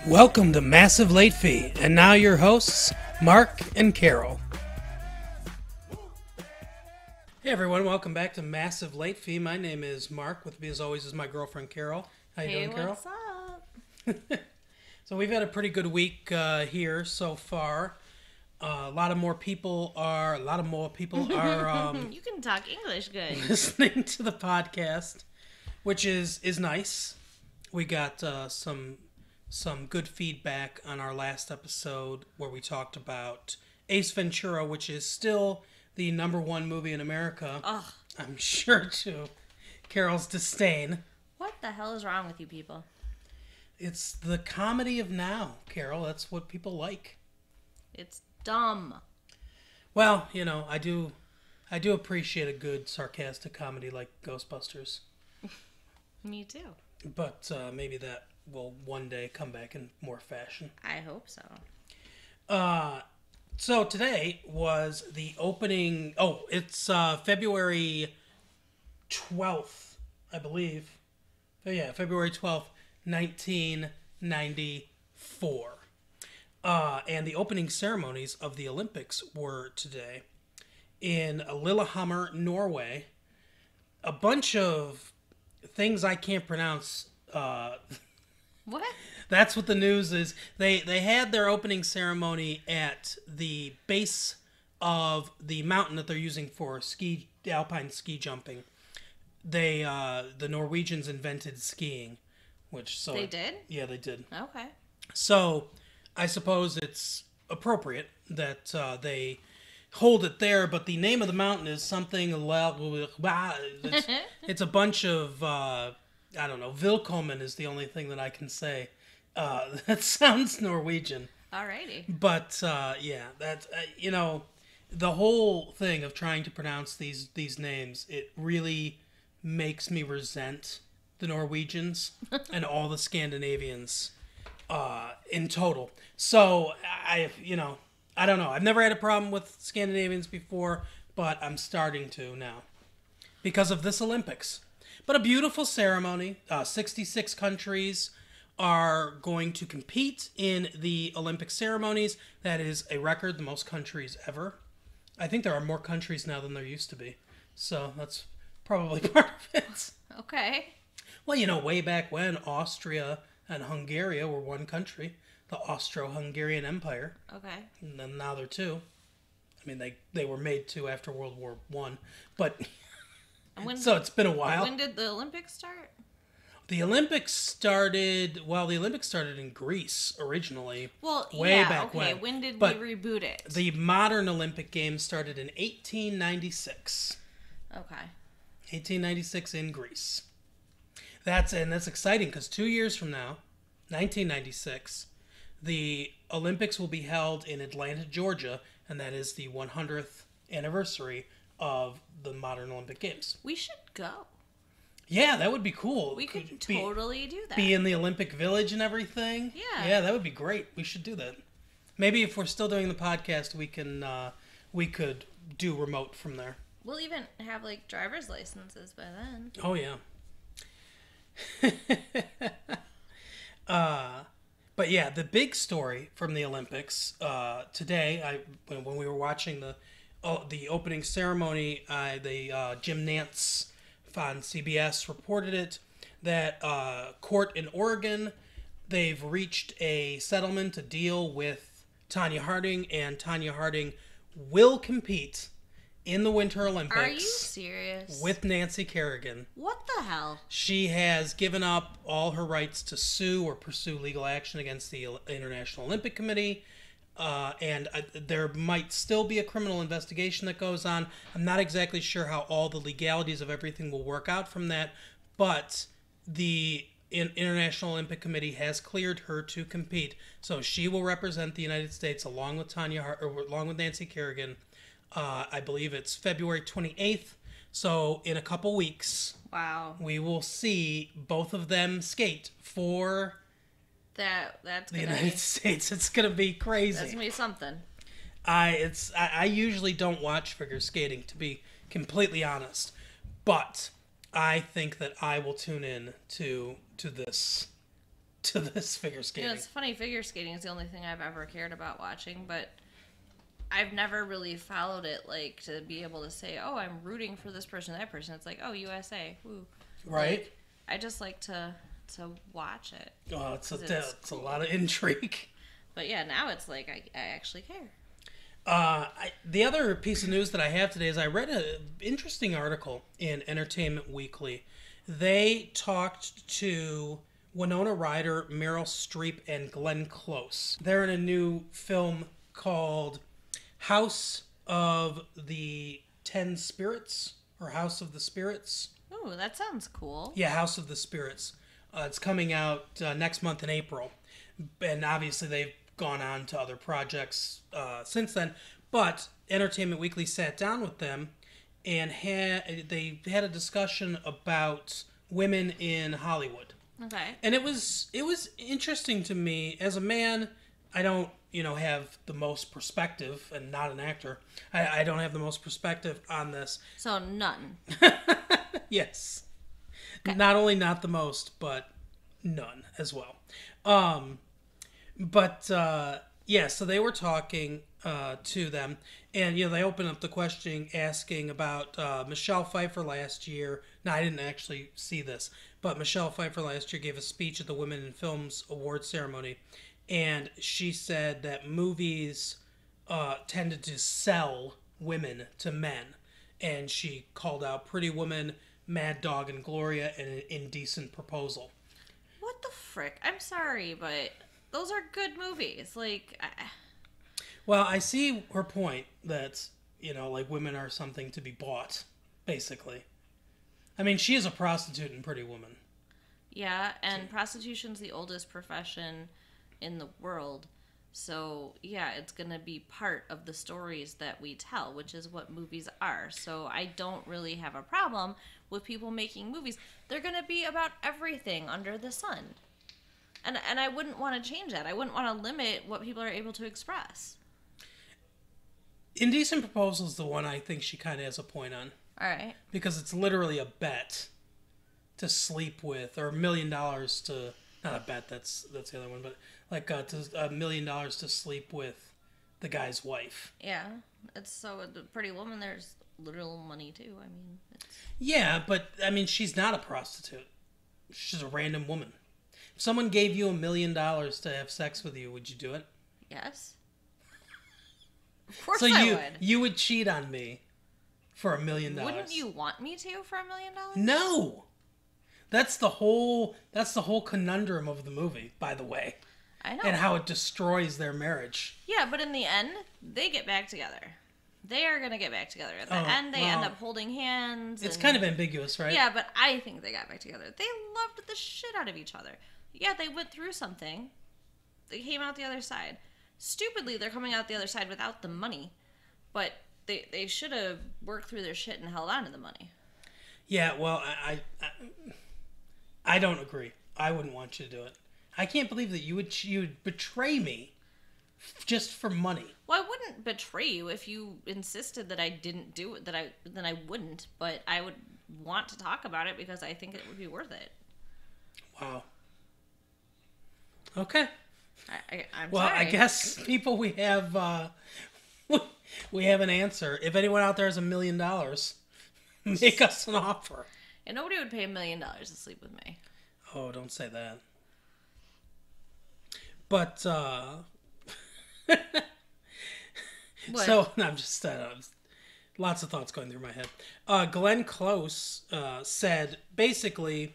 Welcome to Massive Late Fee, and now your hosts, Mark and Carol. Hey everyone, welcome back to Massive Late Fee. My name is Mark. With me as always is my girlfriend Carol. How you doing, Carol? What's up? So we've had a pretty good week here so far. A lot more people are You can talk English good. listening to the podcast, which is nice. We got some good feedback on our last episode where we talked about Ace Ventura, which is still the #1 movie in America. Ugh. I'm sure to Carol's disdain. What the hell is wrong with you people? It's the comedy of now, Carol. That's what people like. It's dumb. Well, you know, I do appreciate a good sarcastic comedy like Ghostbusters. Me too. But maybe that will one day come back in more fashion. I hope so. So today was the opening. Oh, it's February 12th, I believe. Oh, yeah, February 12th, 1994. And the opening ceremonies of the Olympics were today in Lillehammer, Norway. A bunch of things I can't pronounce. What? That's what the news is. They had their opening ceremony at the base of the mountain that they're using for alpine ski jumping. The Norwegians invented skiing, They did? Yeah, they did. Okay. So I suppose it's appropriate that they hold it there, but the name of the mountain is something. It's a bunch of I don't know. Vilkommen is the only thing that I can say. That sounds Norwegian. Alrighty. But yeah, that's the whole thing of trying to pronounce these names. It really makes me resent the Norwegians and all the Scandinavians in total. So I don't know. I've never had a problem with Scandinavians before, but I'm starting to now because of this Olympics. But a beautiful ceremony. 66 countries are going to compete in the Olympic ceremonies. That is a record, the most countries ever. I think there are more countries now than there used to be. So that's probably part of it. Okay. Well, way back when Austria and Hungary were one country, the Austro-Hungarian Empire. Okay. And then now they're two. I mean, they were made two after World War I. But so it's been a while. When did the Olympics start? The Olympics started in Greece originally. Well, way back when. When did But we reboot it? The modern Olympic Games started in 1896. Okay. 1896 in Greece. That's exciting because 2 years from now, 1996, the Olympics will be held in Atlanta, Georgia, and that is the 100th anniversary of the modern Olympic Games. We should go. Yeah, that would be cool. We could totally do that. Be in the Olympic Village and everything. Yeah. Yeah, that would be great. We should do that. Maybe if we're still doing the podcast, we could do remote from there. We'll even have driver's licenses by then. Oh yeah. But yeah, the big story from the Olympics today, when we were watching the opening ceremony, Jim Nantz on CBS reported it that court in Oregon, they've reached a settlement, a deal with Tonya Harding, and Tonya Harding will compete in the Winter Olympics. Are you serious? With Nancy Kerrigan. What the hell? She has given up all her rights to sue or pursue legal action against the International Olympic Committee. And there might still be a criminal investigation that goes on. I'm not exactly sure how all the legalities of everything will work out from that, but the International Olympic Committee has cleared her to compete, so she will represent the United States along with Nancy Kerrigan. I believe it's February 28th. So in a couple weeks, wow, we will see both of them skate for that's the United States. It's gonna be crazy. That's gonna be something. I usually don't watch figure skating, to be completely honest, but I think that I will tune in to this figure skating. It's funny. Figure skating is the only thing I've ever cared about watching, but I've never really followed it, like, to be able to say, oh, I'm rooting for this person, that person. It's like, oh, USA, woo. Right? Like, I just like to watch it. Oh, it's a lot of intrigue. But yeah, now it's like, I actually care. The other piece of news that I have today is I read an interesting article in Entertainment Weekly. They talked to Winona Ryder, Meryl Streep, and Glenn Close. They're in a new film called House of the 10 Spirits, or House of the Spirits. Ooh, that sounds cool. Yeah, House of the Spirits. It's coming out next month in April. And obviously they've gone on to other projects since then. But Entertainment Weekly sat down with them and they had a discussion about women in Hollywood. Okay. And it was interesting to me. As a man, I don't, have the most perspective, and not an actor. I don't have the most perspective on this. So none. Yes. Okay. Not only not the most, but none as well. So they were talking to them, and they opened up the question asking about Michelle Pfeiffer last year. Now, I didn't actually see this, but Michelle Pfeiffer last year gave a speech at the Women in Films Awards ceremony, and she said that movies tended to sell women to men, and she called out Pretty Woman, Mad Dog and Gloria, and An Indecent Proposal. What the frick? I'm sorry, but those are good movies. Like, Well, I see her point that, like women are something to be bought, basically. I mean, she is a prostitute in Pretty Woman. Yeah, and prostitution's the oldest profession in the world. So, yeah, it's going to be part of the stories that we tell, which is what movies are. So, I don't really have a problem with people making movies. They're going to be about everything under the sun. And I wouldn't want to change that. I wouldn't want to limit what people are able to express. Indecent Proposal is the one I think she kind of has a point on. All right. Because it's literally a bet to sleep with, or $1 million to... Not a bet, that's the other one, but like $1 million to sleep with the guy's wife. Yeah, it's so the Pretty Woman. There's literal money too. I mean, yeah, but I mean, she's not a prostitute. She's a random woman. If someone gave you $1 million to have sex with you, would you do it? Yes. Of course, so I would. You would cheat on me for $1 million. Wouldn't you want me to for $1 million? No. That's the whole conundrum of the movie, by the way. I know. And how it destroys their marriage. Yeah, but in the end, they get back together. They are going to get back together. At the end, they end up holding hands. It's kind of ambiguous, right? Yeah, but I think they got back together. They loved the shit out of each other. Yeah, they went through something. They came out the other side. Stupidly, they're coming out the other side without the money. But they should have worked through their shit and held on to the money. Yeah, well, I don't agree. I wouldn't want you to do it. I can't believe that you would betray me just for money. Well, I wouldn't betray you if you insisted that I didn't do it. Then I wouldn't. But I would want to talk about it because I think it would be worth it. Wow. Okay. I'm well, sorry. I guess people we have an answer. If anyone out there has $1 million, make us an offer. And nobody would pay $1 million to sleep with me. Oh, don't say that. But, What? So, no, I'm just, lots of thoughts going through my head. Glenn Close said, basically,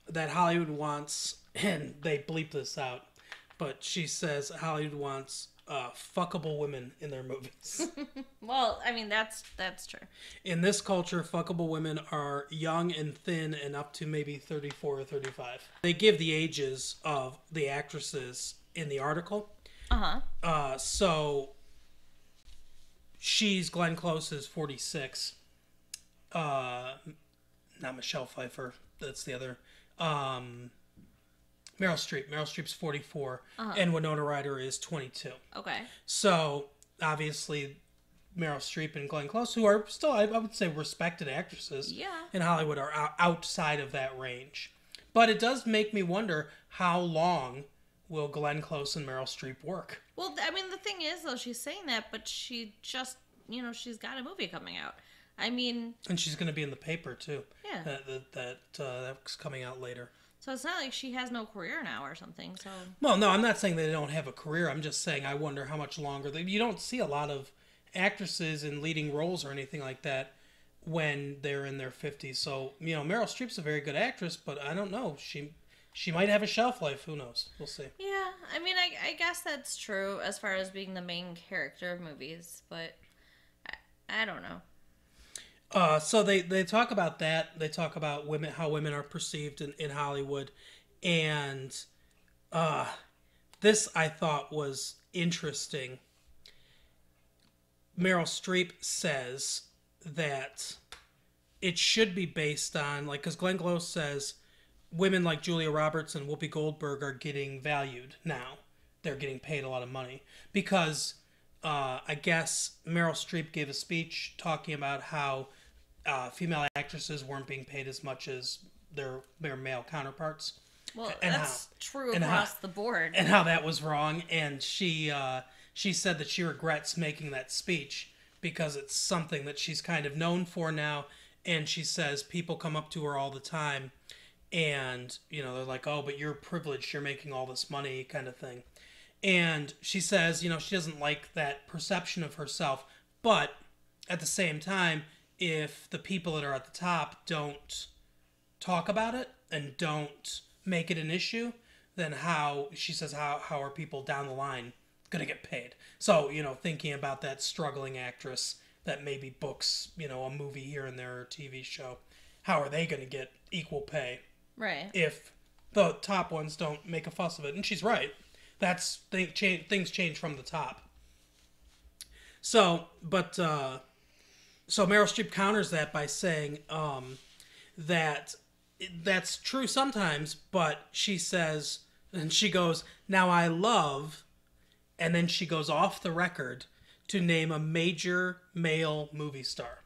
that Hollywood wants, and they bleep this out, but she says Hollywood wants fuckable women in their movies. Well, I mean, that's true. In this culture, fuckable women are young and thin and up to maybe 34 or 35. They give the ages of the actresses in the article. Uh-huh. So Glenn Close is 46. Not Michelle Pfeiffer. That's the other. Meryl Streep. Meryl Streep's 44. Uh-huh. And Winona Ryder is 22. Okay. So, obviously, Meryl Streep and Glenn Close, who are still, I would say, respected actresses in Hollywood, are outside of that range. But it does make me wonder, how long will Glenn Close and Meryl Streep work? Well, I mean, the thing is, though, she's saying that, but she just, she's got a movie coming out. I mean... And she's going to be in the paper, too. Yeah. That's coming out later. So it's not like she has no career now or something, so... Well, no, I'm not saying they don't have a career. I'm just saying I wonder how much longer. You don't see a lot of actresses in leading roles or anything like that when they're in their 50s. So, Meryl Streep's a very good actress, but I don't know. She might have a shelf life. Who knows? We'll see. Yeah, I mean, I guess that's true as far as being the main character of movies, but I don't know. So they talk about that. They talk about women, how women are perceived in Hollywood. And this I thought was interesting. Meryl Streep says that it should be based on, because Glenn Close says women like Julia Roberts and Whoopi Goldberg are getting valued now. They're getting paid a lot of money because I guess Meryl Streep gave a speech talking about how female actresses weren't being paid as much as their male counterparts. Well, that's true across the board. And how that was wrong. And she said that she regrets making that speech because it's something that she's kind of known for now. And she says people come up to her all the time and, they're like, oh, but you're privileged, you're making all this money kind of thing. And she says, she doesn't like that perception of herself. But at the same time, if the people that are at the top don't talk about it and don't make it an issue, then how are people down the line going to get paid? So, thinking about that struggling actress that maybe books, a movie here and there or a TV show, how are they going to get equal pay? Right. If the top ones don't make a fuss of it. And she's right. Things change from the top. So, so Meryl Streep counters that by saying that that's true sometimes, but she says, and she goes, now I love, and then she goes off the record to name a major male movie star.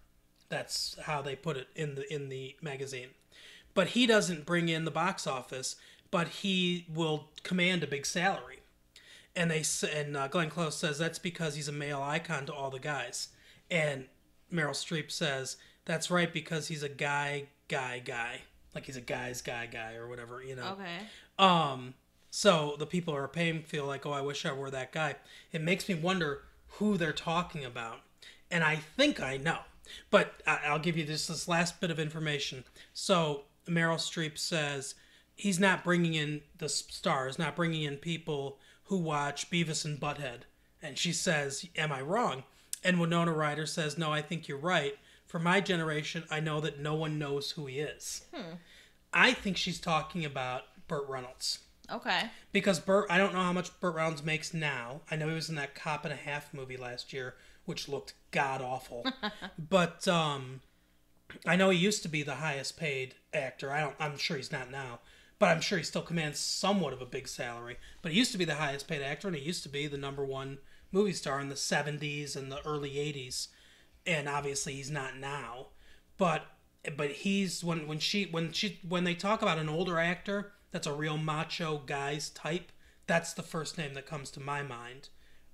That's how they put it in the magazine. But he doesn't bring in the box office, but he will command a big salary. And Glenn Close says that's because he's a male icon to all the guys. And Meryl Streep says that's right because he's a guy. Like he's a guy's guy or whatever, Okay. So the people who are paying feel like, oh, I wish I were that guy. It makes me wonder who they're talking about. And I think I know. But I'll give you this last bit of information. So Meryl Streep says he's not bringing in the stars, not bringing in people who watch Beavis and Butthead. And she says, am I wrong? And Winona Ryder says, no, I think you're right. For my generation, I know that no one knows who he is. I think she's talking about Burt Reynolds. Okay. Because I don't know how much Burt Reynolds makes now. I know he was in that Cop and a Half movie last year, which looked god-awful. But I know he used to be the highest paid actor. I'm sure he's not now. But I'm sure he still commands somewhat of a big salary. But he used to be the highest paid actor, and he used to be the number one movie star in the 70s and the early 80s. And obviously he's not now. But he's when they talk about an older actor that's a real macho guy's type, that's the first name that comes to my mind.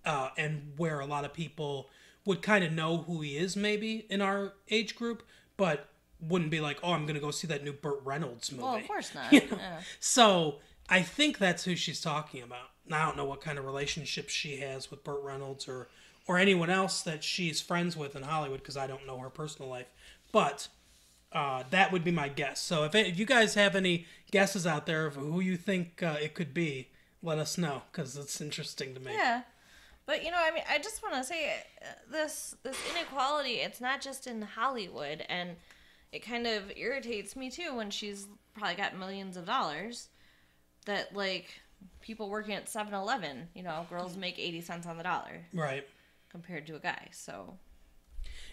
And where a lot of people would kind of know who he is maybe in our age group, but wouldn't be like, oh, I'm going to go see that new Burt Reynolds movie. Well, of course not. Yeah. So I think that's who she's talking about. Now, I don't know what kind of relationship she has with Burt Reynolds or anyone else that she's friends with in Hollywood, because I don't know her personal life. But that would be my guess. So if you guys have any guesses out there of who you think it could be, let us know, because it's interesting to me. Yeah. But, I mean, I just want to say this inequality, it's not just in Hollywood, and it kind of irritates me, too, when she's probably got millions of dollars, that, like, people working at 7-Eleven, girls make 80 cents on the dollar. Right. Compared to a guy, so...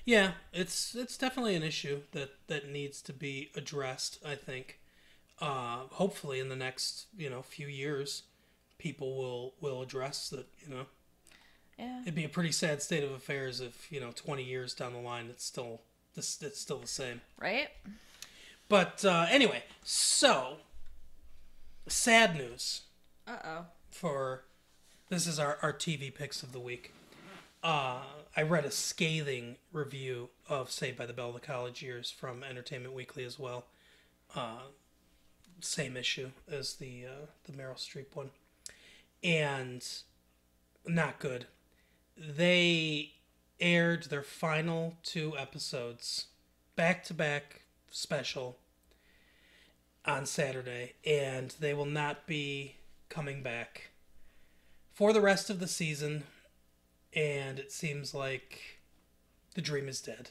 Yeah, it's definitely an issue that needs to be addressed, I think. Hopefully in the next, few years, people will address that, Yeah. It'd be a pretty sad state of affairs if, 20 years down the line, it's still the same. Right? But anyway, so sad news for this is our TV picks of the week. I read a scathing review of Saved by the Bell: The College Years from Entertainment Weekly as well. Same issue as the Meryl Streep one, and not good. They aired their final 2 episodes back-to-back special on Saturday, and they will not be coming back for the rest of the season, and it seems like the dream is dead.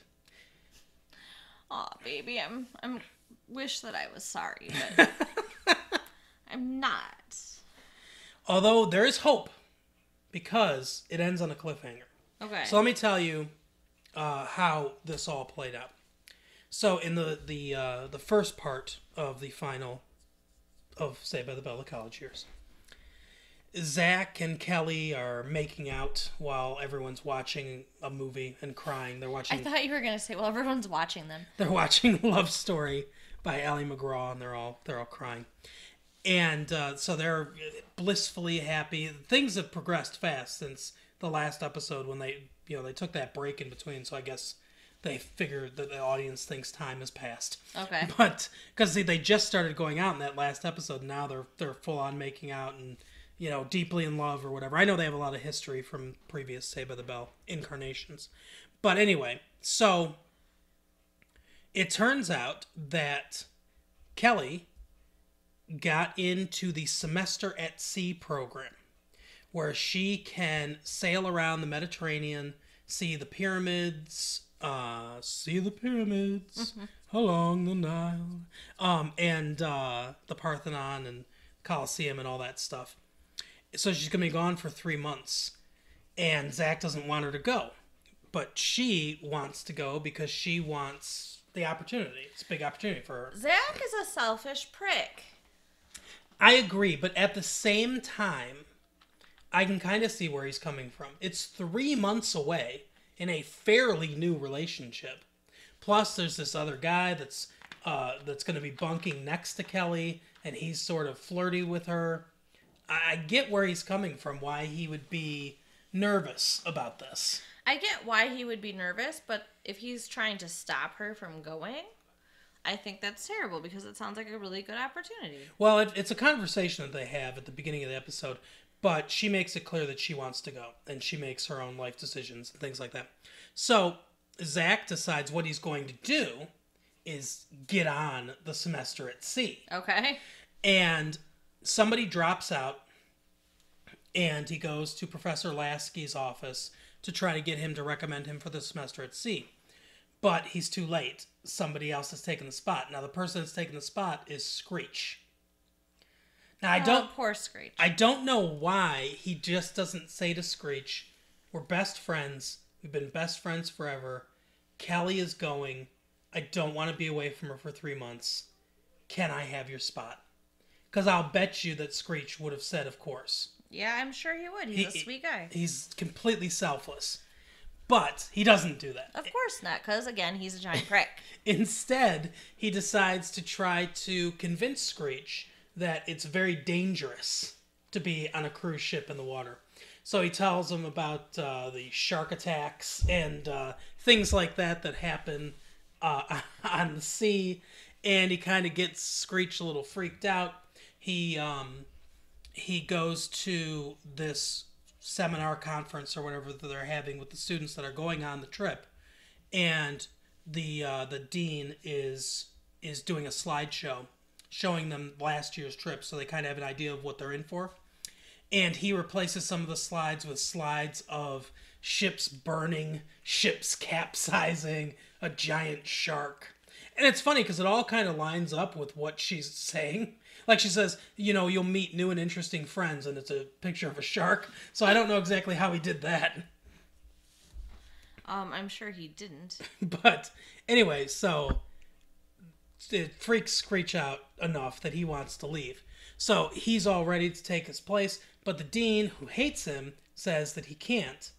Aw, baby, I'm wish that I was sorry, but I'm not. Although there is hope, because it ends on a cliffhanger. Okay. So let me tell you how this all played out. So in the first part of the final of Saved by the Bell: The College Years, Zach and Kelly are making out while everyone's watching a movie and crying. They're watching. I thought you were gonna say, well, everyone's watching them. They're watching Love Story by Ally McGraw, and they're all crying. And so they're blissfully happy. Things have progressed fast since the last episode when they took that break in between. So I guess they figured that the audience thinks time has passed. Okay. But because they just started going out in that last episode, now they're full on making out and deeply in love or whatever. I know they have a lot of history from previous Saved by the Bell incarnations. But anyway, so it turns out that Kelly got into the Semester at Sea program, where she can sail around the Mediterranean, see the pyramids along the Nile, and the Parthenon and Colosseum and all that stuff. So she's going to be gone for 3 months, and Zach doesn't want her to go, but she wants to go because she wants the opportunity. It's a big opportunity for her. Zach is a selfish prick. I agree, but at the same time, I can kind of see where he's coming from. It's 3 months away in a fairly new relationship. Plus, there's this other guy that's going to be bunking next to Kelly, and he's sort of flirty with her. I get where he's coming from, why he would be nervous about this. I get why he would be nervous, but if he's trying to stop her from going, I think that's terrible because it sounds like a really good opportunity. Well, it's a conversation that they have at the beginning of the episode, but she makes it clear that she wants to go, and she makes her own life decisions and things like that. So Zach decides what he's going to do is get on the Semester at Sea. Okay. And somebody drops out, and he goes to Professor Lasky's office to try to get him to recommend him for the Semester at Sea. But he's too late. Somebody else has taken the spot. Now, the person that's taken the spot is Screech. Now, poor Screech. I don't know why he just doesn't say to Screech, we're best friends. We've been best friends forever. Kelly is going. I don't want to be away from her for 3 months. Can I have your spot? Because I'll bet you that Screech would have said, of course. Yeah, I'm sure he would. He's a sweet guy. He's completely selfless. But he doesn't do that. Of course not, because, again, he's a giant prick. Instead, he decides to try to convince Screech that it's very dangerous to be on a cruise ship in the water. So he tells him about the shark attacks and things like that happen on the sea. And he kind of gets Screech a little freaked out. He goes to this seminar conference or whatever that they're having with the students that are going on the trip, and the dean is doing a slideshow showing them last year's trip, so they kind of have an idea of what they're in for. And he replaces some of the slides with slides of ships burning, ships capsizing, a giant shark. And it's funny because it all kind of lines up with what she's saying. Like she says, you'll meet new and interesting friends, and it's a picture of a shark. So I don't know exactly how he did that. I'm sure he didn't. But anyway, so it freaks Screech out enough that he wants to leave. So he's all ready to take his place, but the dean, who hates him, says that he can't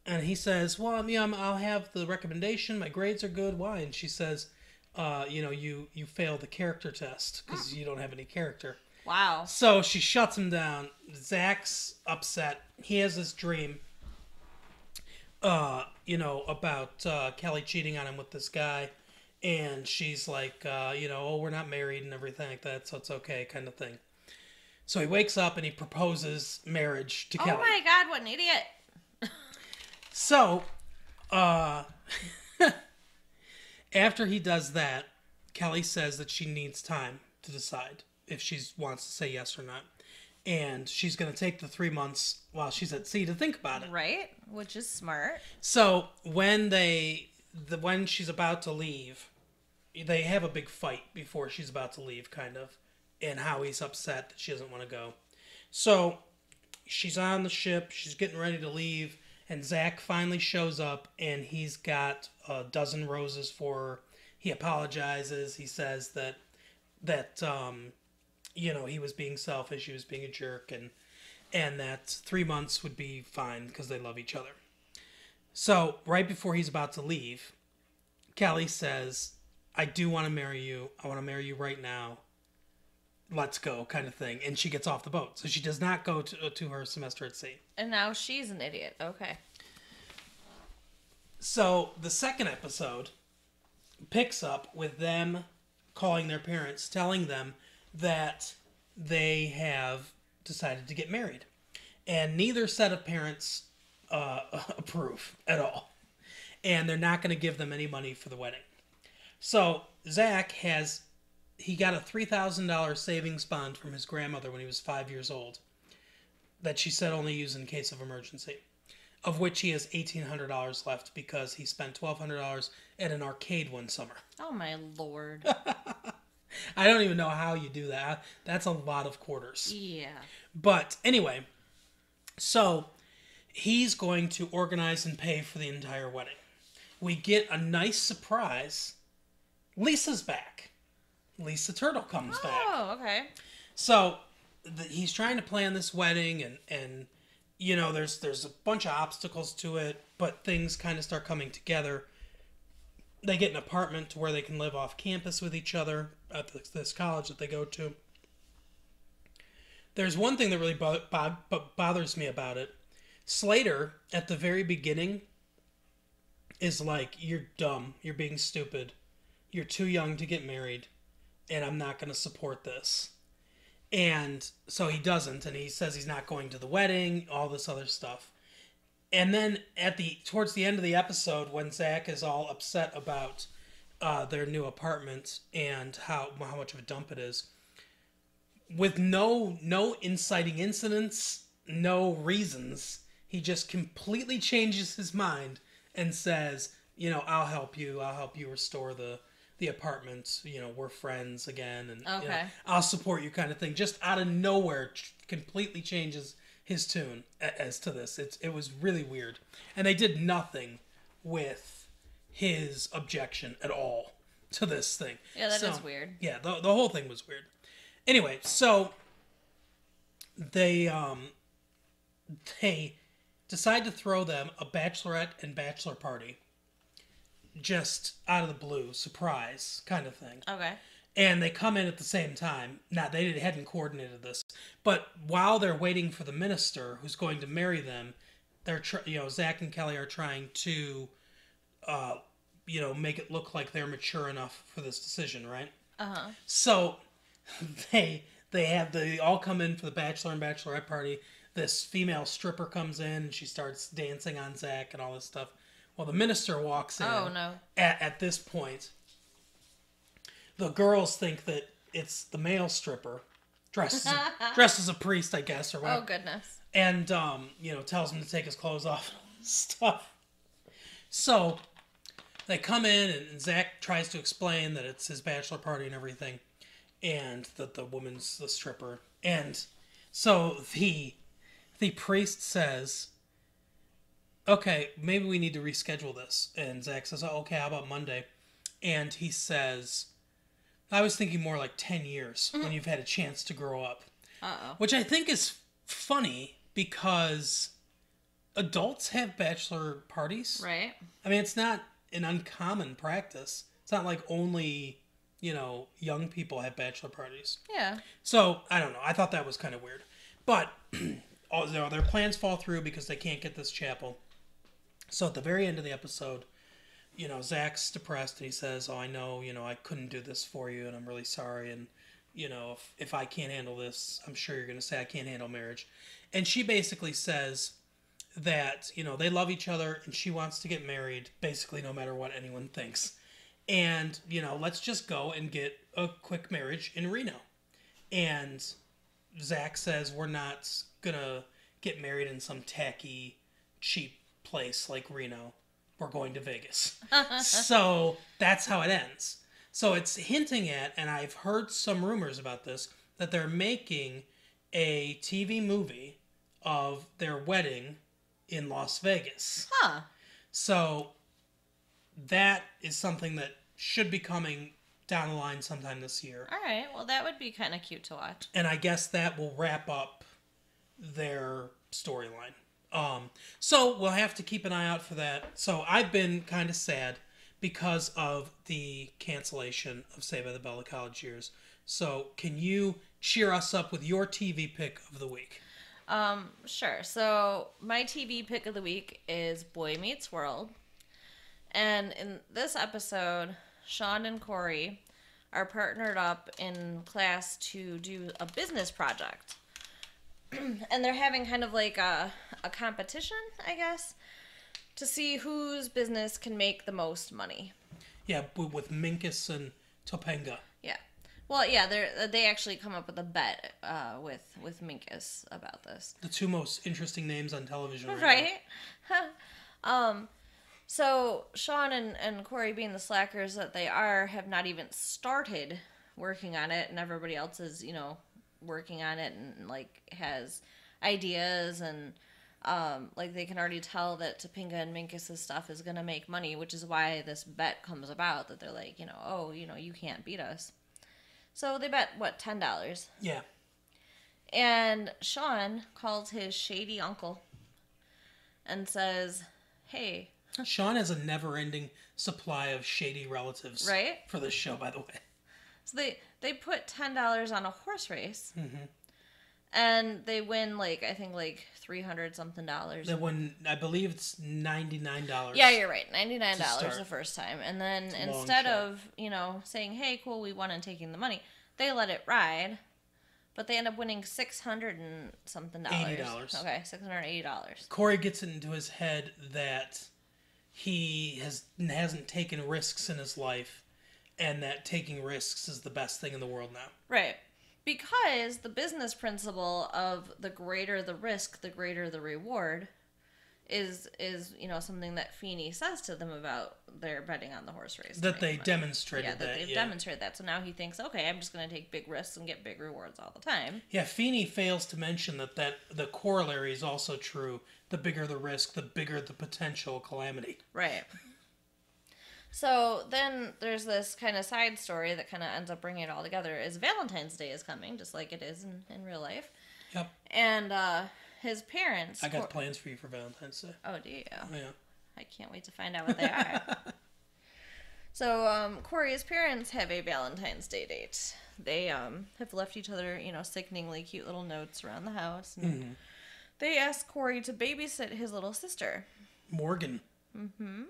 And he says, well, I'll have the recommendation. My grades are good. Why? And she says, you failed the character test because you don't have any character. Wow. So she shuts him down. Zach's upset. He has this dream, about Kelly cheating on him with this guy. And she's like, we're not married and everything like that, so it's okay, kind of thing. So he wakes up and he proposes marriage to Kelly. Oh my God, what an idiot. So, after he does that, Kelly says that she needs time to decide if she wants to say yes or not. And she's going to take the 3 months while she's at sea to think about it. Right, which is smart. So, when she's about to leave, they have a big fight before she's about to leave, kind of, and how he's upset that she doesn't want to go. So, she's on the ship, she's getting ready to leave, and Zach finally shows up, and he's got a dozen roses for her. He apologizes. He says that he was being selfish, he was being a jerk, and that 3 months would be fine because they love each other. So, right before he's about to leave, Kelly says, I do want to marry you. I want to marry you right now. Let's go, kind of thing. And she gets off the boat. So she does not go to her semester at sea. And now she's an idiot. Okay. So the second episode picks up with them calling their parents, telling them that they have decided to get married. And neither set of parents approve at all. And they're not going to give them any money for the wedding. So Zach he got a $3,000 savings bond from his grandmother when he was 5 years old that she said only use in case of emergency, of which he has $1,800 left because he spent $1,200 at an arcade one summer. Oh, my Lord. I don't even know how you do that. That's a lot of quarters. Yeah. But anyway, so he's going to organize and pay for the entire wedding. We get a nice surprise. Lisa's back. Lisa Turtle comes back. Oh, okay. So he's trying to plan this wedding, and there's a bunch of obstacles to it, but things kind of start coming together. They get an apartment where they can live off campus with each other at this college that they go to. There's one thing that really bothers me about it. Slater, at the very beginning, is like, you're dumb, you're being stupid, you're too young to get married, and I'm not going to support this. And so he doesn't, and he says he's not going to the wedding, all this other stuff. And then towards the end of the episode, when Zach is all upset about their new apartment and how much of a dump it is, with no inciting incidents, no reasons, he just completely changes his mind and says, I'll help you restore the apartment, we're friends again, and okay. I'll support you, kind of thing. Just out of nowhere, completely changes his tune as to this. It was really weird, and they did nothing with his objection at all to this thing. Yeah, that is weird. Yeah, the whole thing was weird. Anyway, so they decide to throw them a bachelorette and bachelor party. Just out of the blue, surprise kind of thing. Okay. And they come in at the same time. Now, they hadn't coordinated this, but while they're waiting for the minister who's going to marry them, they're Zach and Kelly are trying to, make it look like they're mature enough for this decision, right? Uh-huh. So they all come in for the bachelor and bachelorette party. This female stripper comes in and she starts dancing on Zach and all this stuff. Well, the minister walks in. Oh, no. At this point, the girls think that it's the male stripper, dressed as a priest, I guess, or whatever. Oh, goodness. And, tells him to take his clothes off and stuff. So, they come in, and Zach tries to explain that it's his bachelor party and everything, and that the woman's the stripper. And so, the priest says, okay, maybe we need to reschedule this. And Zach says, oh, okay, how about Monday? And he says, I was thinking more like 10 years when you've had a chance to grow up. Uh-oh. Which I think is funny because adults have bachelor parties. Right. I mean, it's not an uncommon practice. It's not like only, young people have bachelor parties. Yeah. So, I don't know. I thought that was kind of weird. But their plans fall through because they can't get this chapel. So, at the very end of the episode, Zach's depressed and he says, "Oh, I know, I couldn't do this for you and I'm really sorry. And, if I can't handle this, I'm sure you're going to say I can't handle marriage." And she basically says that, they love each other and she wants to get married basically no matter what anyone thinks. And, let's just go and get a quick marriage in Reno. And Zach says, "We're not going to get married in some tacky, cheap place like Reno. We're going to Vegas." So that's how it ends. So it's hinting at, and I've heard some rumors about this, that they're making a TV movie of their wedding in Las Vegas. Huh. So that is something that should be coming down the line sometime this year. All right. Well, that would be kind of cute to watch. And I guess that will wrap up their storyline. So we'll have to keep an eye out for that. So I've been kind of sad because of the cancellation of Saved by the Bell, the college years. So can you cheer us up with your TV pick of the week? Sure. So my TV pick of the week is Boy Meets World. And in this episode, Sean and Corey are partnered up in class to do a business project. And they're having kind of like a competition, I guess, to see whose business can make the most money. Yeah, with Minkus and Topanga. Yeah. Well, yeah, they actually come up with a bet with Minkus about this. The two most interesting names on television right now. So Sean and Corey, being the slackers that they are, have not even started working on it, and everybody else is, working on it and like has ideas and like they can already tell that Topanga and Minkus' stuff is gonna make money, which is why this bet comes about, that they're like, you can't beat us. So they bet $10. Yeah. And Sean calls his shady uncle and says, "Hey." Sean has a never-ending supply of shady relatives, right, for this show, by the way. So they put $10 on a horse race, mm-hmm. and they win I think $300 something. They win, I believe it's $99. Yeah, you're right, $99 the first time, and then it's instead of saying, "Hey, cool, we won," and taking the money, they let it ride, but they end up winning $600 and something. $80. Okay, $680. Corey gets it into his head that he hasn't taken risks in his life, and that taking risks is the best thing in the world now. Right. Because the business principle of the greater the risk, the greater the reward is something that Feeney says to them about their betting on the horse race. That they demonstrated that. Yeah, that they've demonstrated that. So now he thinks, okay, I'm just going to take big risks and get big rewards all the time. Yeah, Feeney fails to mention that the corollary is also true. The bigger the risk, the bigger the potential calamity. Right. So then there's this kind of side story that kind of ends up bringing it all together. Is Valentine's Day is coming, just like it is in real life. Yep. And his parents... I got plans for you for Valentine's Day. Oh, do you? Yeah. I can't wait to find out what they are. So Corey's parents have a Valentine's Day date. They have left each other, sickeningly cute little notes around the house. And mm-hmm. They ask Corey to babysit his little sister. Morgan. Mm-hmm.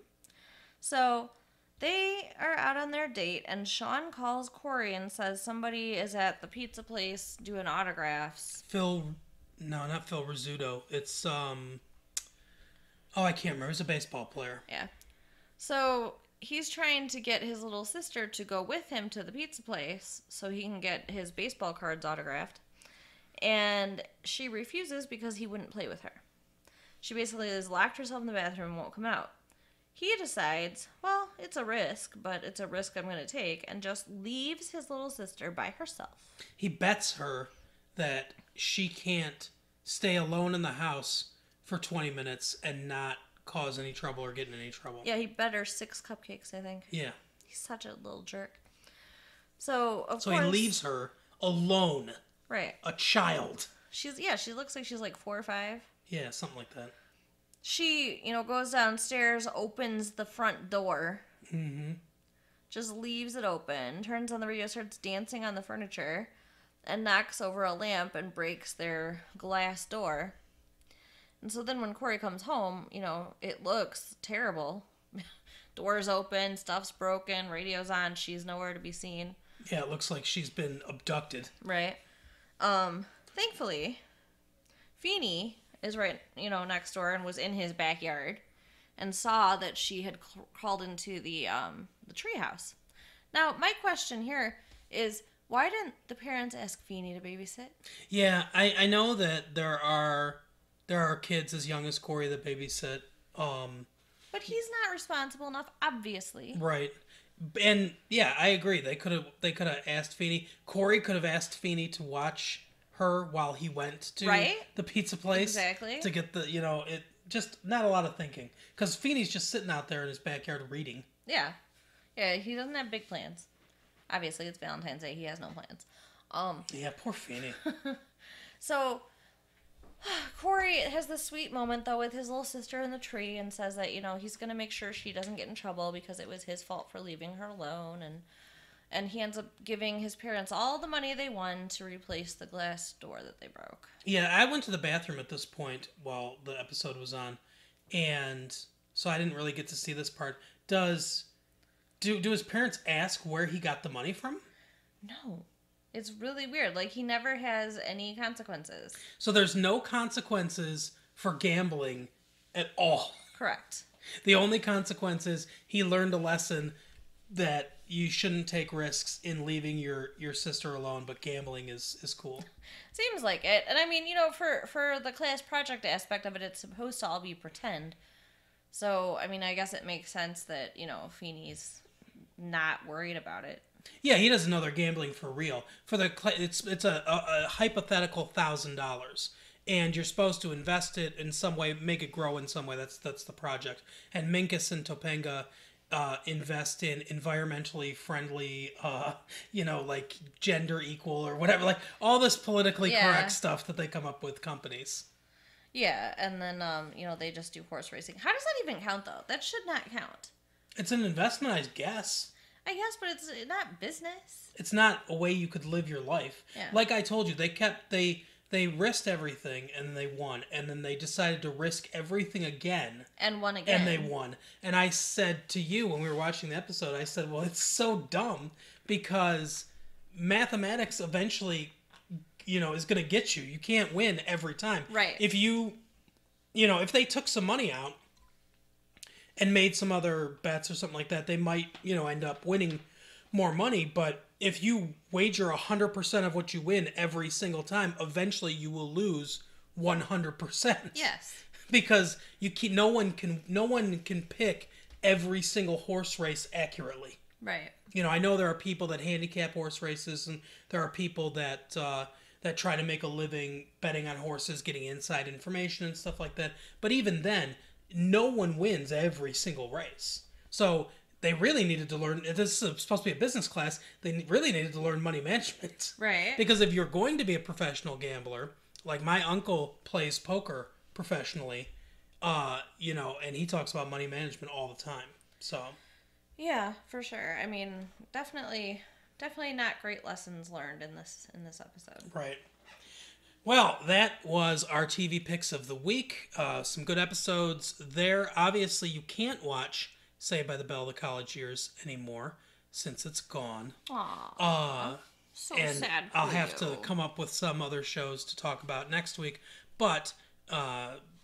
So they are out on their date, and Sean calls Corey and says somebody is at the pizza place doing autographs. Not Phil Rizzuto. It's, I can't remember. He's a baseball player. Yeah. So he's trying to get his little sister to go with him to the pizza place so he can get his baseball cards autographed. And she refuses because he wouldn't play with her. She basically has locked herself in the bathroom and won't come out. He decides, well, it's a risk, but it's a risk I'm going to take, and just leaves his little sister by herself. He bets her that she can't stay alone in the house for 20 minutes and not cause any trouble or get in any trouble. Yeah, he bet her 6 cupcakes, I think. Yeah. He's such a little jerk. So, of course... So he leaves her alone. Right. A child. She looks like she's 4 or 5. Yeah, something like that. she, goes downstairs, opens the front door, just leaves it open, turns on the radio, starts dancing on the furniture, and knocks over a lamp and breaks their glass door. And so then when Corey comes home, it looks terrible. Doors open, stuff's broken, radio's on, she's nowhere to be seen. Yeah, it looks like she's been abducted. Right. Thankfully, Feeney is right, next door and was in his backyard and saw that she had crawled into the treehouse. Now, my question here is, why didn't the parents ask Feeney to babysit? Yeah, I know that there are kids as young as Corey that babysit. But he's not responsible enough, obviously. Right. And yeah, I agree. They could have asked Feeney. Corey could have asked Feeney to watch her while he went to the pizza place. Exactly. To get the, it just not a lot of thinking. Because Feeney's just sitting out there in his backyard reading. Yeah. Yeah, he doesn't have big plans. Obviously, it's Valentine's Day. He has no plans. Yeah, poor Feeney. So, Corey has this sweet moment, though, with his little sister in the tree and says that, he's going to make sure she doesn't get in trouble because it was his fault for leaving her alone. And he ends up giving his parents all the money they won to replace the glass door that they broke. Yeah, I went to the bathroom at this point while the episode was on. And so I didn't really get to see this part. Do his parents ask where he got the money from? No. It's really weird. Like, he never has any consequences. So there's no consequences for gambling at all. Correct. The only consequence is he learned a lesson that you shouldn't take risks in leaving your sister alone, but gambling is cool. Seems like it. And I mean, for the class project aspect of it, it's supposed to all be pretend. So, I mean, I guess it makes sense that, Feeney's not worried about it. Yeah, he doesn't know they're gambling for real. It's a hypothetical $1,000, and you're supposed to invest it in some way, make it grow in some way. That's the project. And Minkus and Topanga invest in environmentally friendly, like gender equal or whatever, like all this politically correct stuff that they come up with companies. Yeah, and then they just do horse racing. How does that even count though? That should not count. It's an investment, I guess. I guess, but it's not business. It's not a way you could live your life. Yeah. Like I told you, they risked everything and they won, and then they decided to risk everything again. And won again. And they won. And I said to you when we were watching the episode, I said, well, it's so dumb because mathematics eventually, is going to get you. You can't win every time. Right. If if they took some money out and made some other bets or something like that, they might, end up winning more money. But if you wager 100% of what you win every single time, eventually you will lose 100%. Yes. Because no one can pick every single horse race accurately. Right. I know there are people that handicap horse races, and there are people that try to make a living betting on horses, getting inside information and stuff like that. But even then, no one wins every single race. So they really needed to learn, this is supposed to be a business class, they really needed to learn money management. Right. Because if you're going to be a professional gambler, like my uncle plays poker professionally, and he talks about money management all the time. So. Yeah, for sure. I mean, definitely not great lessons learned in this episode. Right. Well, that was our TV picks of the week. Some good episodes there. Obviously, you can't watch Saved by the Bell of the College Years anymore since it's gone. Aww. So and sad for I'll have you. to come up with some other shows to talk about next week. But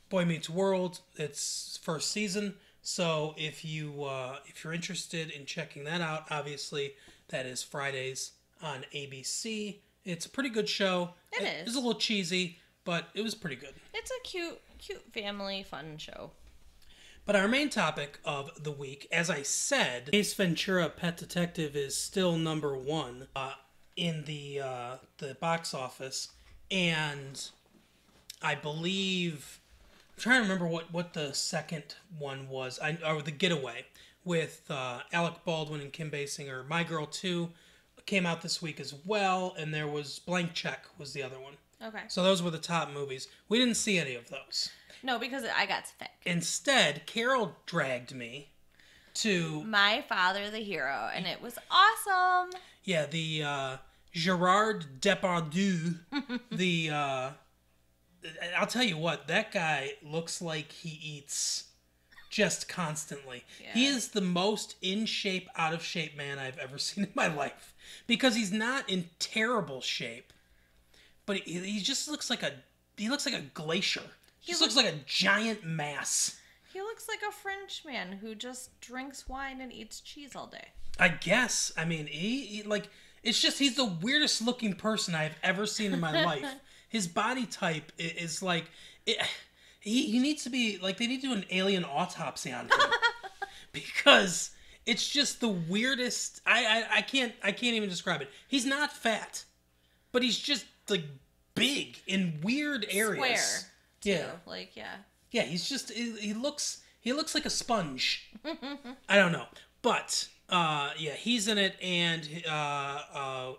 Boy Meets World, it's first season. So if you're interested in checking that out, obviously that is Fridays on ABC. It's a pretty good show. It is. It's a little cheesy, but it was pretty good. It's a cute family fun show. But our main topic of the week, as I said, Ace Ventura: Pet Detective is still number one in the box office, and I believe I'm trying to remember what the second one was. Or The Getaway with Alec Baldwin and Kim Basinger. My Girl 2 came out this week as well, and there was Blank Check was the other one. Okay. So those were the top movies. We didn't see any of those. No, because I got sick. Instead, Carol dragged me to... My Father the Hero, and it was awesome. Yeah, the Gerard Depardieu, the... I'll tell you what, that guy looks like he eats just constantly. Yeah. He is the most in shape, out of shape man I've ever seen in my life. Because he's not in terrible shape, but he just looks like a glacier. He just looks like a giant mass. He looks like a French man who just drinks wine and eats cheese all day. I guess. I mean, it's just he's the weirdest looking person I've ever seen in my life. His body type is like... He needs to be... Like, they need to do an alien autopsy on him. Because it's just the weirdest... I can't even describe it. He's not fat. But he's just, like, big in weird areas. Square, too. Yeah. Like, yeah. Yeah, he's just... He looks like a sponge. I don't know. But, yeah, he's in it, and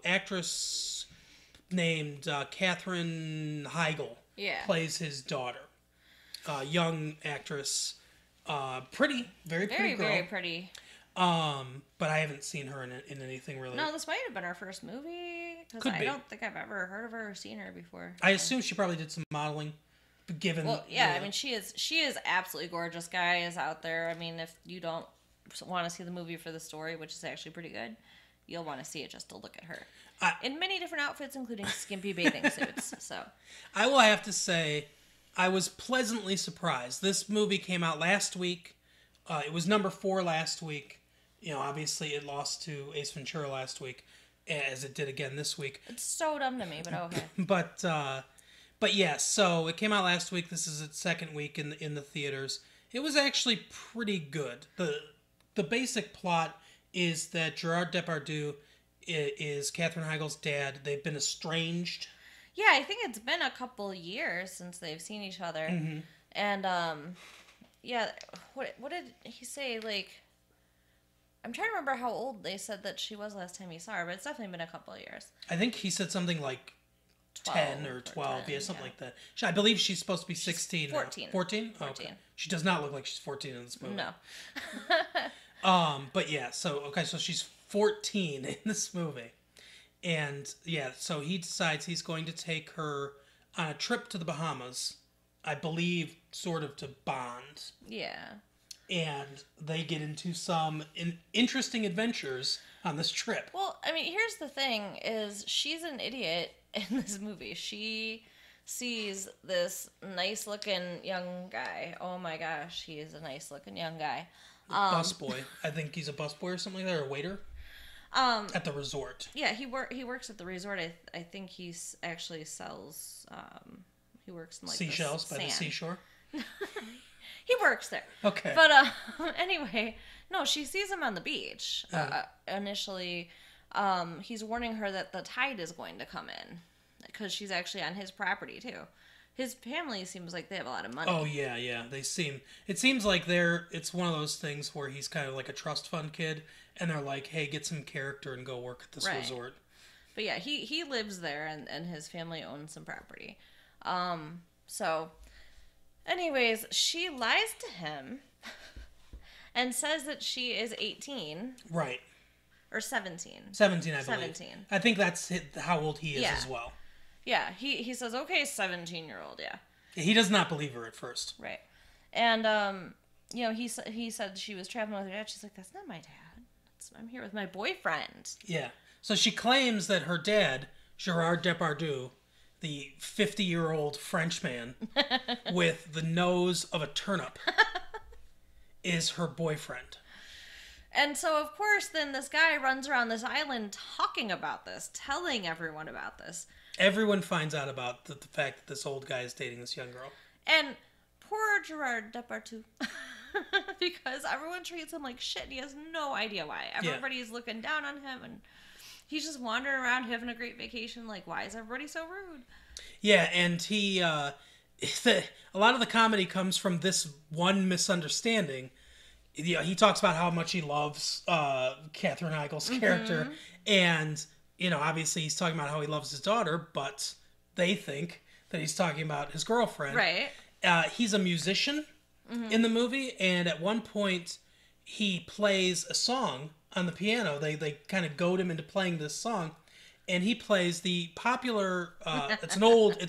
actress named Katherine Heigl plays his daughter. Young actress. Pretty. Very pretty girl. Very pretty. But I haven't seen her in anything really. No, this might have been her first movie. Because I don't think I've ever heard of her or seen her before. I assume she probably did some modeling. Given, well, yeah, I mean, she is absolutely gorgeous. Guys out there, I mean, if you don't want to see the movie for the story, which is actually pretty good, you'll want to see it just to look at her in many different outfits, including skimpy bathing suits. So, I will have to say, I was pleasantly surprised. This movie came out last week. It was number 4 last week. You know, obviously, it lost to Ace Ventura last week, as it did again this week. It's so dumb to me, but okay. But yeah, so it came out last week. This is its second week in the theaters. It was actually pretty good. The basic plot is that Gerard Depardieu is Katherine Heigl's dad. They've been estranged. Yeah, I think it's been a couple years since they've seen each other. Mm-hmm. And yeah, what did he say? Like, I'm trying to remember how old they said that she was last time he saw her, but it's definitely been a couple of years. I think he said something like 10 or 12, yeah, something like that. I believe she's supposed to be 16. 14. 14? 14. Okay. She does not look like she's 14 in this movie. No. But yeah, so she's 14 in this movie. And yeah, so he decides he's going to take her on a trip to the Bahamas, I believe, sort of to bond. Yeah. And they get into some interesting adventures on this trip. Well, I mean, here's the thing, is she's an idiot in this movie. She sees this nice-looking young guy. Oh my gosh, he is a nice-looking young guy. Busboy. I think he's a busboy or something like that, or a waiter. At the resort. Yeah, he works at the resort. I think he actually sells. He works in like seashells by the seashore. He works there. Okay. But anyway, no, she sees him on the beach. Initially, he's warning her that the tide is going to come in because she's actually on his property too. His family seems like they have a lot of money. Oh yeah. It seems like it's one of those things where he's kind of like a trust fund kid, and they're like, hey, get some character and go work at this resort. But yeah, he lives there, and his family owns some property. So, anyways, she lies to him and says that she is 18. Right. Or 17. 17, I believe. 17. I think that's how old he is as well. Yeah, he says, okay, 17-year-old, yeah. He does not believe her at first. Right. And, you know, he said she was traveling with her dad. She's like, that's not my dad. I'm here with my boyfriend. Yeah. So she claims that her dad, Gerard Depardieu, the 50-year-old Frenchman with the nose of a turnip, is her boyfriend. And so, of course, then this guy runs around this island talking about this, telling everyone about this. Everyone finds out about the fact that this old guy is dating this young girl. And poor Gerard Depardieu. Because everyone treats him like shit. He has no idea why. Everybody's looking down on him, and he's just wandering around having a great vacation. Like, why is everybody so rude? Yeah, and he, a lot of the comedy comes from this one misunderstanding. He talks about how much he loves Katherine Heigl's character, and obviously he's talking about how he loves his daughter, but they think that he's talking about his girlfriend. Right. He's a musician in the movie, and at one point he plays a song on the piano. They kind of goad him into playing this song, and he plays the popular. It's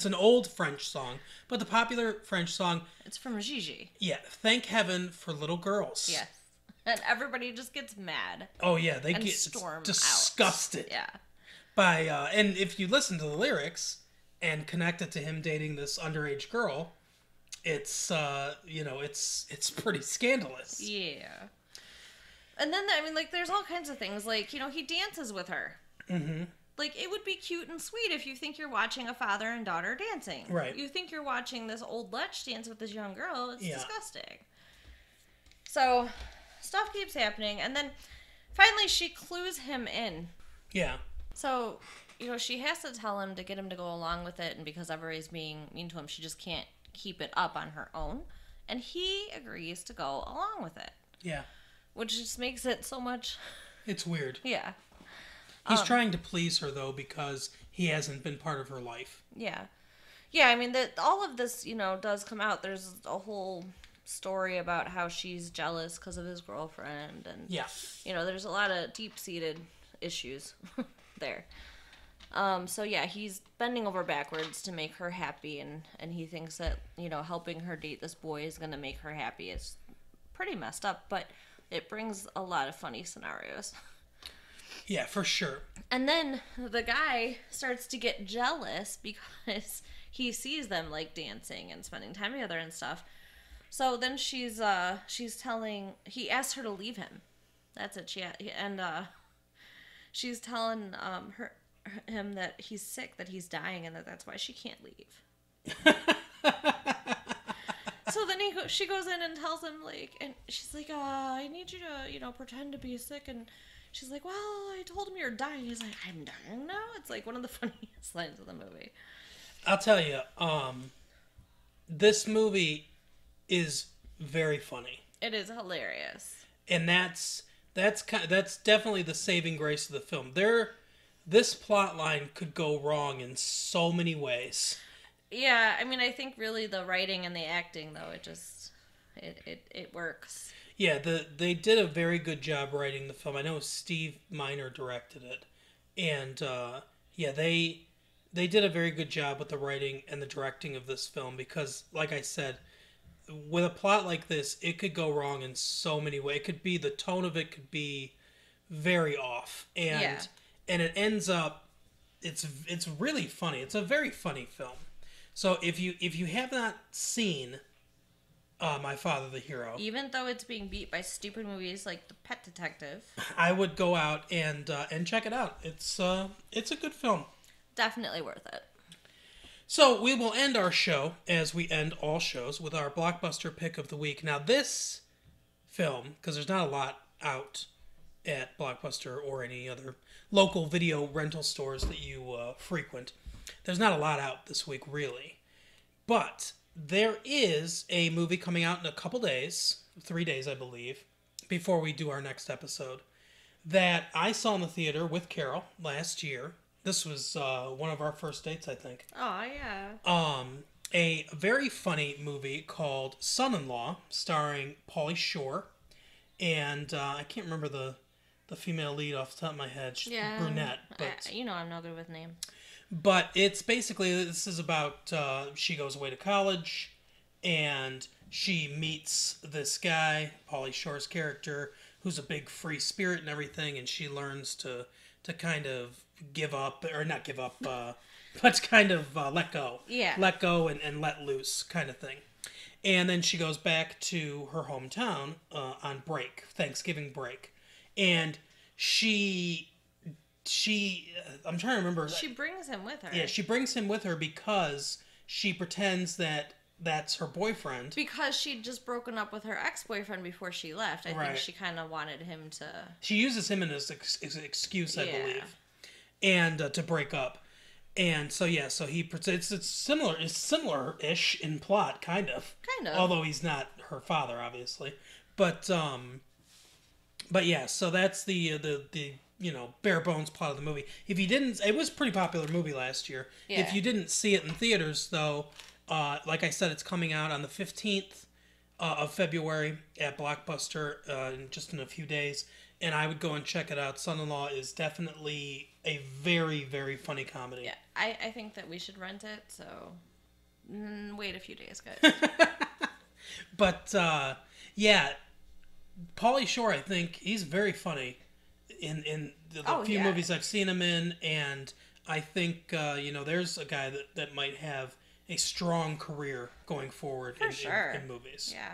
an old French song, but the popular French song. It's from Gigi. Yeah, "Thank Heaven for Little Girls." Yes, and everybody just gets mad. Oh yeah, they and get storm disgusted. Out. Yeah. By and if you listen to the lyrics and connect it to him dating this underage girl, it's it's pretty scandalous. Yeah. And then I mean, like, there's all kinds of things. Like, he dances with her. Mm-hmm. Like, it would be cute and sweet if you think you're watching a father and daughter dancing. Right. You think you're watching this old lech dance with this young girl. It's disgusting. So, stuff keeps happening. And then, finally, she clues him in. Yeah. So, she has to tell him to get him to go along with it. And because everybody's being mean to him, she just can't keep it up on her own. And he agrees to go along with it. Yeah. Which just makes it so much... It's weird. Yeah. He's trying to please her, though, because he hasn't been part of her life. Yeah. Yeah, I mean, all of this, does come out. There's a whole story about how she's jealous because of his girlfriend. And, yeah. There's a lot of deep-seated issues there. So, yeah, he's bending over backwards to make her happy. And he thinks that, helping her date this boy is going to make her happy. It's pretty messed up, but it brings a lot of funny scenarios. Yeah, for sure. And then the guy starts to get jealous because he sees them, like, dancing and spending time together and stuff. So then she's telling... He asks her to leave him. That's it. She's telling him that he's sick, that he's dying, and that's why she can't leave. So then she goes in and tells him, like... And she's like, I need you to, pretend to be sick, and... She's like, well, I told him you're dying. He's like, I'm dying now? It's like one of the funniest lines of the movie. I'll tell you, this movie is very funny. It is hilarious. And that's definitely the saving grace of the film. This plot line could go wrong in so many ways. Yeah, I mean, I think really the writing and the acting, though, it works. Yeah, they did a very good job writing the film. I know Steve Miner directed it, and they did a very good job with the writing and the directing of this film because, like I said, with a plot like this, it could go wrong in so many ways. The tone of it could be very off, and it ends up it's really funny. It's a very funny film. So if you have not seen My Father the Hero, even though it's being beat by stupid movies like The Pet Detective, I would go out and check it out. It's a good film. Definitely worth it. So we will end our show, as we end all shows, with our blockbuster pick of the week. Now this film, because there's not a lot out at Blockbuster or any other local video rental stores that you frequent, there's not a lot out this week, really. But there is a movie coming out in a couple days, 3 days, I believe, before we do our next episode, that I saw in the theater with Carol last year. This was one of our first dates, I think. Oh, yeah. A very funny movie called Son-in-Law, starring Pauly Shore, and I can't remember the female lead off the top of my head. She's brunette. But, I'm no good with names. But it's basically, this is about, she goes away to college, and she meets this guy, Pauly Shore's character, who's a big free spirit and everything, and she learns to kind of give up, or not give up, but kind of let go. Yeah. Let go and let loose kind of thing. And then she goes back to her hometown on break, Thanksgiving break. And she I'm trying to remember. She brings him with her. Yeah, she brings him with her because she pretends that that's her boyfriend. Because she'd just broken up with her ex-boyfriend before she left. I think she kind of wanted him to... She uses him as an excuse, I believe, and to break up. And so he pretends it's similar-ish in plot, kind of. Although he's not her father, obviously. But yeah, so that's the bare bones plot of the movie. If you didn't, it was a pretty popular movie last year. Yeah. If you didn't see it in theaters, though, like I said, it's coming out on the 15th of February at Blockbuster in a few days. And I would go and check it out. Son-in-Law is definitely a very, very funny comedy. Yeah, I think that we should rent it, so wait a few days, guys. But, yeah, Pauly Shore, I think, he's very funny in the few movies I've seen him in. And I think, there's a guy that might have a strong career going forward in movies. Yeah.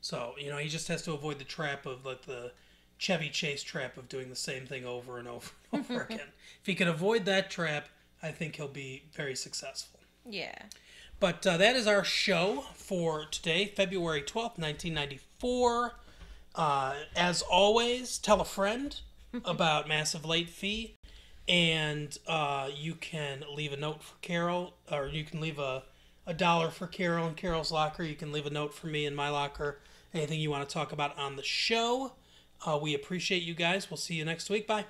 So, he just has to avoid the trap of, like, the Chevy Chase trap of doing the same thing over and over and over again. If he can avoid that trap, I think he'll be very successful. Yeah. But that is our show for today, February 12th, 1994. As always, tell a friend about Massive Late Fee. And you can leave a note for Carol, or you can leave a $1 for Carol in Carol's locker. You can leave a note for me in my locker. Anything you want to talk about on the show. We appreciate you guys. We'll see you next week. Bye.